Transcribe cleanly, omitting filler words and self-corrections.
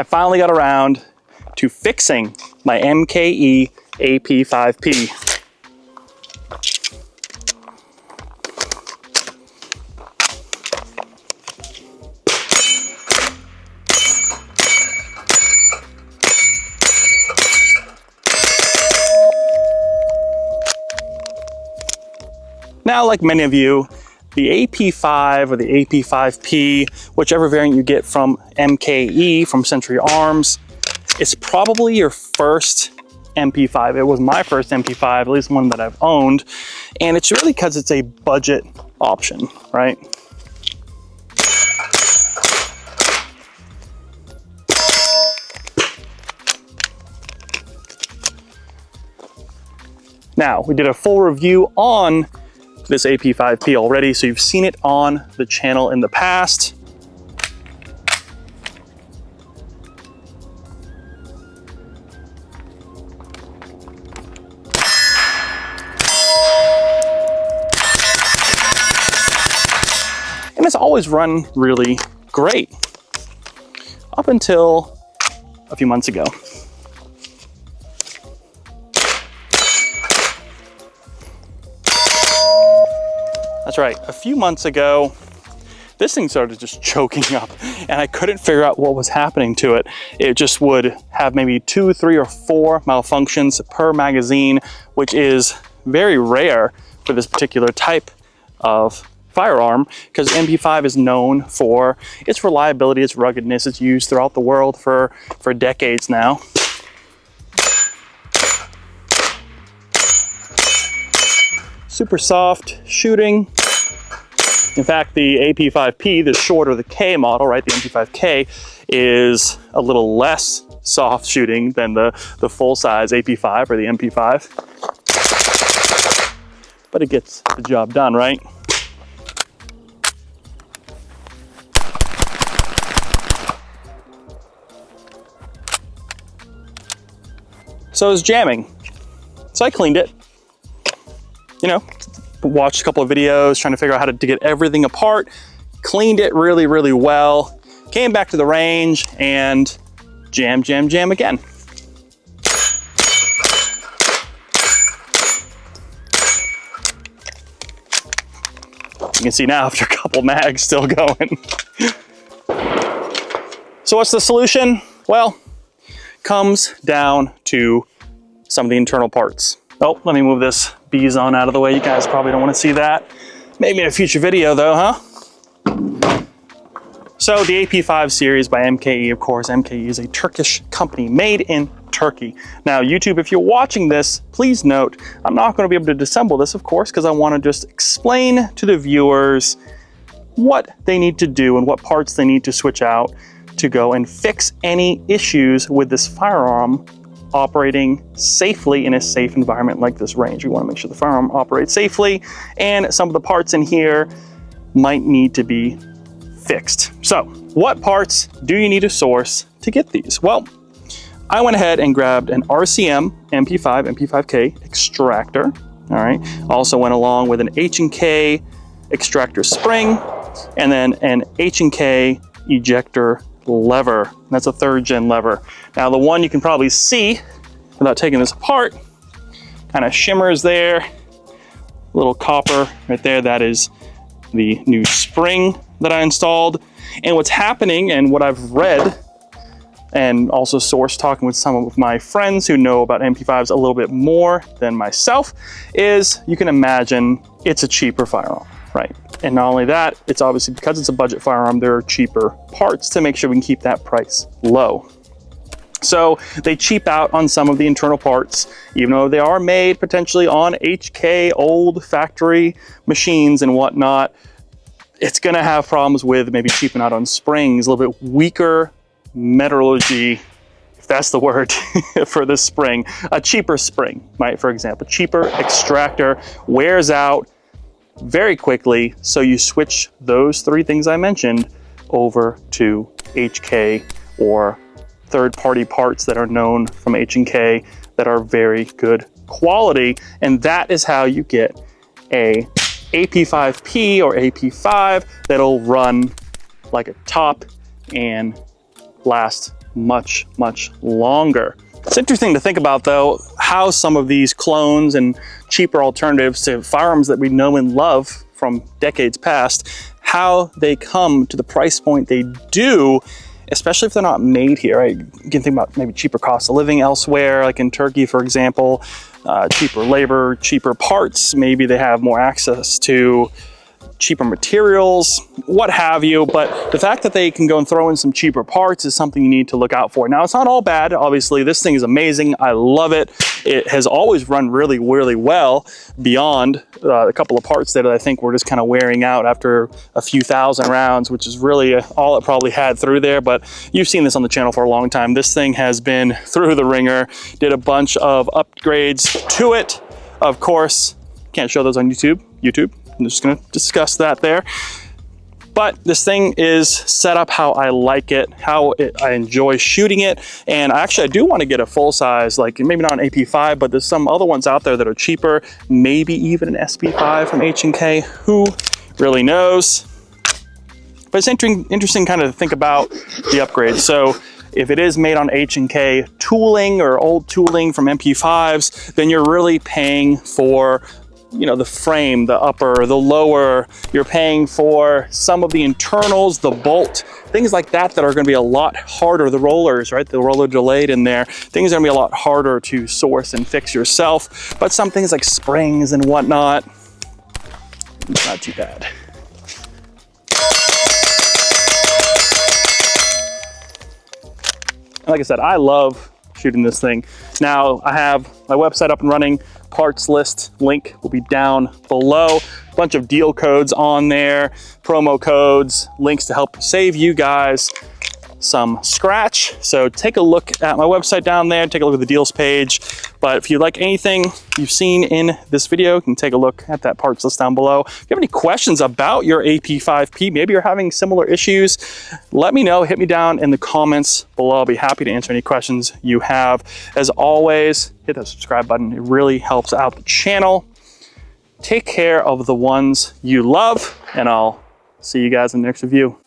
I finally got around to fixing my MKE AP5-P. Now, like many of you, the AP5 or the AP5P, whichever variant you get from MKE, from Century Arms, it's probably your first MP5. It was my first MP5, at least one that I've owned. And it's really because it's a budget option, right? Now, we did a full review on this AP5P already, so you've seen it on the channel in the past. And it's always run really great up until a few months ago. That's right, a few months ago, this thing started just choking up and I couldn't figure out what was happening to it. It just would have maybe 2, 3, or 4 malfunctions per magazine, which is very rare for this particular type of firearm, because MP5 is known for its reliability, its ruggedness. It's used throughout the world for decades now. Super soft shooting. In fact, the AP5P, the shorter, the K model, right, the MP5K, is a little less soft shooting than the full-size AP5 or the MP5. But it gets the job done, right? So it was jamming. So I cleaned it. You know, watched a couple of videos trying to figure out how to get everything apart, cleaned it really, really well, came back to the range and jam again. You can see now after a couple mags still going. So what's the solution? Well, comes down to some of the internal parts. Oh, let me move this B zone out of the way. You guys probably don't want to see that. Maybe in a future video though, huh? So the AP5 series by MKE, of course, MKE is a Turkish company made in Turkey. Now, YouTube, if you're watching this, please note, I'm not going to be able to disassemble this, of course, because I want to just explain to the viewers what they need to do and what parts they need to switch out to go and fix any issues with this firearm operating safely in a safe environment like this range. We want to make sure the firearm operates safely, and some of the parts in here might need to be fixed. So what parts do you need to source to get these? Well, I went ahead and grabbed an RCM MP5, MP5K extractor. All right. Also went along with an H&K extractor spring, and then an H&K ejector lever. That's a 3rd gen lever. Now the one you can probably see without taking this apart, kind of shimmers there, little copper right there. That is the new spring that I installed. And what's happening, and what I've read and also sourced talking with some of my friends who know about MP5s a little bit more than myself, is you can imagine it's a cheaper firearm, right? And not only that, it's obviously because it's a budget firearm, there are cheaper parts to make sure we can keep that price low. So they cheap out on some of the internal parts, even though they are made potentially on HK old factory machines and whatnot. It's gonna have problems with maybe cheaping out on springs, a little bit weaker metallurgy, if that's the word, for this spring. A cheaper spring, right? For example, cheaper extractor wears out very quickly, so you switch those 3 things I mentioned over to HK or third-party parts that are known from H&K that are very good quality, and that is how you get a AP5P or AP5 that'll run like a top and last much, much longer. It's interesting to think about though, how some of these clones and cheaper alternatives to firearms that we know and love from decades past, how they come to the price point they do, especially if they're not made here, right? You can think about maybe cheaper cost of living elsewhere, like in Turkey, for example, cheaper labor, cheaper parts. Maybe they have more access to cheaper materials, what have you. But the fact that they can go and throw in some cheaper parts is something you need to look out for. Now, it's not all bad. Obviously, this thing is amazing. I love it. It has always run really, really well beyond a couple of parts that I think were just kind of wearing out after a few thousand rounds, which is really all it probably had through there. But you've seen this on the channel for a long time. This thing has been through the ringer, did a bunch of upgrades to it. Of course, can't show those on YouTube. I'm just gonna discuss that there. But this thing is set up how I like it, I enjoy shooting it. And I do want to get a full size, like maybe not an AP5, but there's some other ones out there that are cheaper, maybe even an SP5 from H&K, who really knows? But it's interesting kind of think about the upgrades. So if it is made on H&K tooling or old tooling from MP5s, then you're really paying for, you know, the frame, the upper, the lower. You're paying for some of the internals, the bolt, things like that that are going to be a lot harder. The rollers, right? The roller delayed in there. Things are going to be a lot harder to source and fix yourself. But some things like springs and whatnot, not too bad. And like I said, I love shooting this thing. Now I have my website up and running. Parts list link will be down below. A bunch of deal codes on there, promo codes, links to help save you guys some scratch. So take a look at my website down there, take a look at the deals page. But if you like anything you've seen in this video, you can take a look at that parts list down below. If you have any questions about your AP5P, maybe you're having similar issues, let me know, hit me down in the comments below. I'll be happy to answer any questions you have. As always, hit that subscribe button. It really helps out the channel. Take care of the ones you love, and I'll see you guys in the next review.